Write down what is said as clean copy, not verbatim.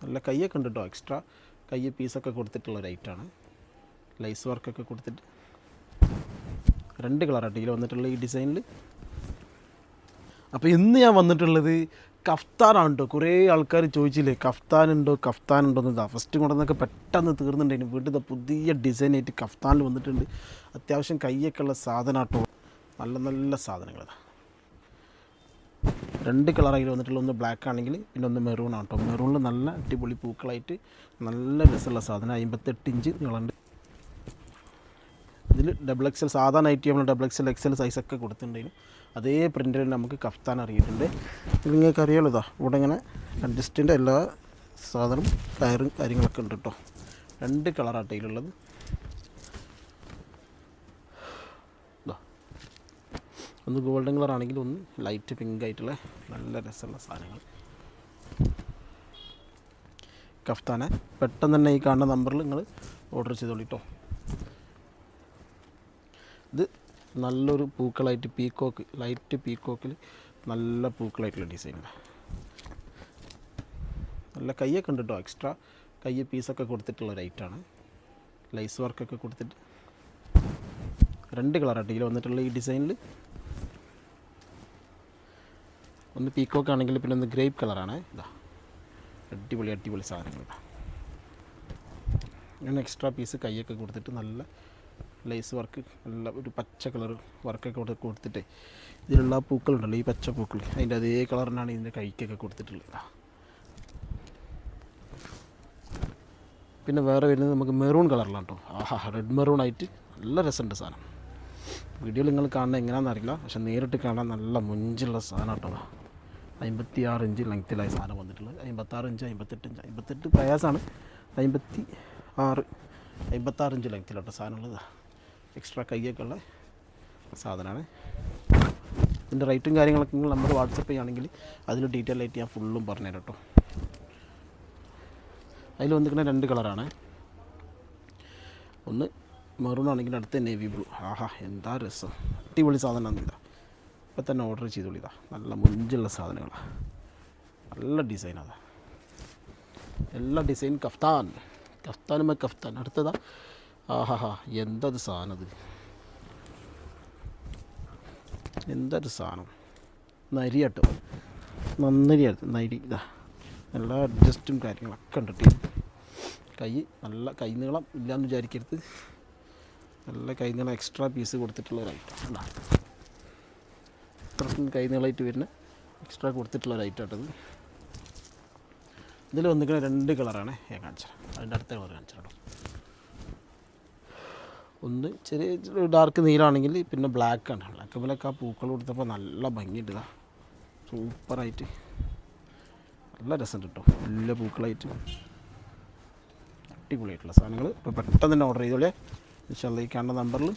നല്ല കൈയൊക്കെ ഉണ്ട് കേട്ടോ, എക്സ്ട്രാ കൈ പീസൊക്കെ കൊടുത്തിട്ടുള്ള ഒരു ഐറ്റാണ്. ലൈസ് വർക്കൊക്കെ കൊടുത്തിട്ട് 2 കളറാണ് ഇതിൽ വന്നിട്ടുള്ള ഈ ഡിസൈനിൽ. അപ്പോൾ ഇന്ന് ഞാൻ വന്നിട്ടുള്ളത് കഫ്താനാണ് കേട്ടോ. കുറേ ആൾക്കാർ ചോദിച്ചില്ലേ കഫ്താനുണ്ടോ എന്ന്. ഇതാ ഫസ്റ്റ് കൊണ്ടുവന്നൊക്കെ പെട്ടെന്ന് തീർന്നിട്ടുണ്ടായിരുന്നു. വീട്ടിൽ പുതിയ ഡിസൈനായിട്ട് കഫ്താനിൽ വന്നിട്ടുണ്ട്. അത്യാവശ്യം കൈയൊക്കെ ഉള്ള സാധനം കേട്ടോ, നല്ല നല്ല സാധനങ്ങളാണ്. 2 കളറായി വന്നിട്ടുള്ള, ഒന്ന് ബ്ലാക്ക് ആണെങ്കിൽ പിന്നെ ഒന്ന് മെറൂൺ ആണ് കേട്ടോ. മെറൂണിൽ നല്ല അടിപൊളി പൂക്കളായിട്ട് നല്ല രസമുള്ള സാധനം. 58 ഇഞ്ച് നീളമുണ്ട്. ഇതിൽ XXL സാധാ നൈറ്റി നമ്മൾ XXL സൈസൊക്കെ കൊടുത്തിട്ടുണ്ടായിരുന്നു. അതേ പ്രിൻ്റിൽ നമുക്ക് കഫ്താൻ അറിയിട്ടുണ്ട്. നിങ്ങൾക്ക് അറിയാലോ, ഇതാ ഇവിടെ ഇങ്ങനെ അഡ്ജസ്റ്റിൻ്റെ എല്ലാ സാധനം കയറും കാര്യങ്ങളൊക്കെ ഉണ്ട് കേട്ടോ. 2 കളറാണ് ഇതിലുള്ളത്. ഇതാ ഒന്ന് ഗോൾഡൻ കളർ ആണെങ്കിൽ ഒന്ന് ലൈറ്റ് പിങ്ക് ആയിട്ടുള്ള നല്ല രസമുള്ള സാധനങ്ങൾ. കഫ്താനെ പെട്ടെന്ന് തന്നെ ഈ കാണുന്ന നമ്പറിൽ നിങ്ങൾ ഓർഡർ ചെയ്തോളൂ കേട്ടോ. ഇത് നല്ലൊരു പൂക്കളായിട്ട് പീക്കോക്ക്, ലൈറ്റ് പീക്കോക്കിൽ നല്ല പൂക്കളായിട്ടുള്ള ഡിസൈനാണ്. നല്ല കൈയൊക്കെ ഉണ്ട് കേട്ടോ, എക്സ്ട്രാ കൈ പീസൊക്കെ കൊടുത്തിട്ടുള്ള ഒരു ഐറ്റാണ്. ലൈസ് വർക്കൊക്കെ കൊടുത്തിട്ട് 2 കളറാണ് ഇതിൽ വന്നിട്ടുള്ള ഈ ഡിസൈനിൽ. ഒന്ന് പീക്കോക്ക് ആണെങ്കിൽ പിന്നെ ഒന്ന് ഗ്രേപ്പ് കളറാണ്. ഇതാ അടിപൊളി സാധനങ്ങളാണ്. അങ്ങനെ എക്സ്ട്രാ പീസ് കൈയൊക്കെ കൊടുത്തിട്ട് നല്ല ലൈസ് വർക്ക്, നല്ല ഒരു പച്ച കളർ വർക്കൊക്കെ കൊടുത്തിട്ട് ഇതിലുള്ള പൂക്കളുണ്ടല്ലോ, ഈ പച്ച പൂക്കൾ, അതിൻ്റെ അതേ കളറിനാണ് ഇതിൻ്റെ കൈക്കൊക്കെ കൊടുത്തിട്ടുള്ളത്. പിന്നെ വേറെ വരുന്നത് നമുക്ക് മെറൂൺ കളറിലാണ് കേട്ടോ. റെഡ് മെറൂൺ ആയിട്ട് നല്ല രസമുണ്ട് സാധനം. വീഡിയോയിൽ നിങ്ങൾ കാണുന്നത് എങ്ങനെയാണെന്ന് അറിയില്ല, പക്ഷെ നേരിട്ട് കാണാൻ നല്ല മുഞ്ചുള്ള സാധനം കേട്ടോ. 56 ഇഞ്ച് ലെങ്ത്തിലായ സാധനം വന്നിട്ടുള്ളത്. 56 ഇഞ്ച് 58 പ്രയാസമാണ്. 56 ഇഞ്ച് ലെങ്ത്തിലോട്ടോ സാധനമുള്ളത്. എക്സ്ട്രാ കൈയൊക്കെ ഉള്ള സാധനമാണ്. ഇതിൻ്റെ റേറ്റും കാര്യങ്ങളൊക്കെ നിങ്ങൾ നമ്മൾ വാട്സപ്പ് ചെയ്യുകയാണെങ്കിൽ അതിൽ ഡീറ്റെയിൽ ആയിട്ട് ഞാൻ ഫുള്ളും പറഞ്ഞുതരാം കേട്ടോ. അതിൽ വന്നിരിക്കുന്ന 2 കളറാണ്. ഒന്ന് മെറൂൺ ആണെങ്കിൽ അടുത്ത നേവി ബ്ലൂ. എന്താ രസം, അടിപൊളി സാധനമാണ്. ഇതാ ഇപ്പം തന്നെ ഓർഡർ ചെയ്തോളൂ. ഇതാ നല്ല മുഞ്ചുള്ള സാധനങ്ങളാണ്, നല്ല ഡിസൈനാണ്. എല്ലാ ഡിസൈൻ കഫ്താനുമേ കഫ്താൻ. അടുത്തതാ എന്തത് സാധനം, അത് എന്തൊരു സാധനം. നരി കേട്ടോ, നന്നരിയാണ് നരി. ഇതാ എല്ലാ അഡ്ജസ്റ്റും കാര്യങ്ങളൊക്കെ ഉണ്ട്. കൈ നല്ല കൈ നീളം ഇല്ലയെന്ന് വിചാരിക്കരുത്, നല്ല കൈ നീളം എക്സ്ട്രാ പീസ് കൊടുത്തിട്ടുള്ള ഒരു ഐറ്റം. അതാ ഇത്രക്കും കൈ നീളമായിട്ട് വരുന്ന എക്സ്ട്രാ കൊടുത്തിട്ടുള്ള ഒരു ഐറ്റം ആട്ടത്. ഇതിൽ വന്നിരിക്കുന്ന 2 കളറാണ് ഞാൻ കാണിച്ചത്. അതിൻ്റെ അടുത്ത കളർ കാണിച്ചിട്ടോ. ഒന്ന് ചെറിയ ഡാർക്ക് നീലാണെങ്കിൽ പിന്നെ ബ്ലാക്കാണ്. ബ്ലാക്ക് മേലൊക്കെ ആ പൂക്കൾ കൊടുത്തപ്പോൾ നല്ല ഭംഗിയുണ്ട്. ഇതാ സൂപ്പറായിട്ട് നല്ല രസമുണ്ട് കേട്ടോ. വലിയ പൂക്കളായിട്ട് അടിപൊളിയായിട്ടുള്ള സാധനങ്ങൾ. ഇപ്പോൾ പെട്ടെന്ന് തന്നെ ഓർഡർ ചെയ്തോളേ. ഇൻഷാ അല്ലാഹ് ഈ കാണുന്ന നമ്പറിൽ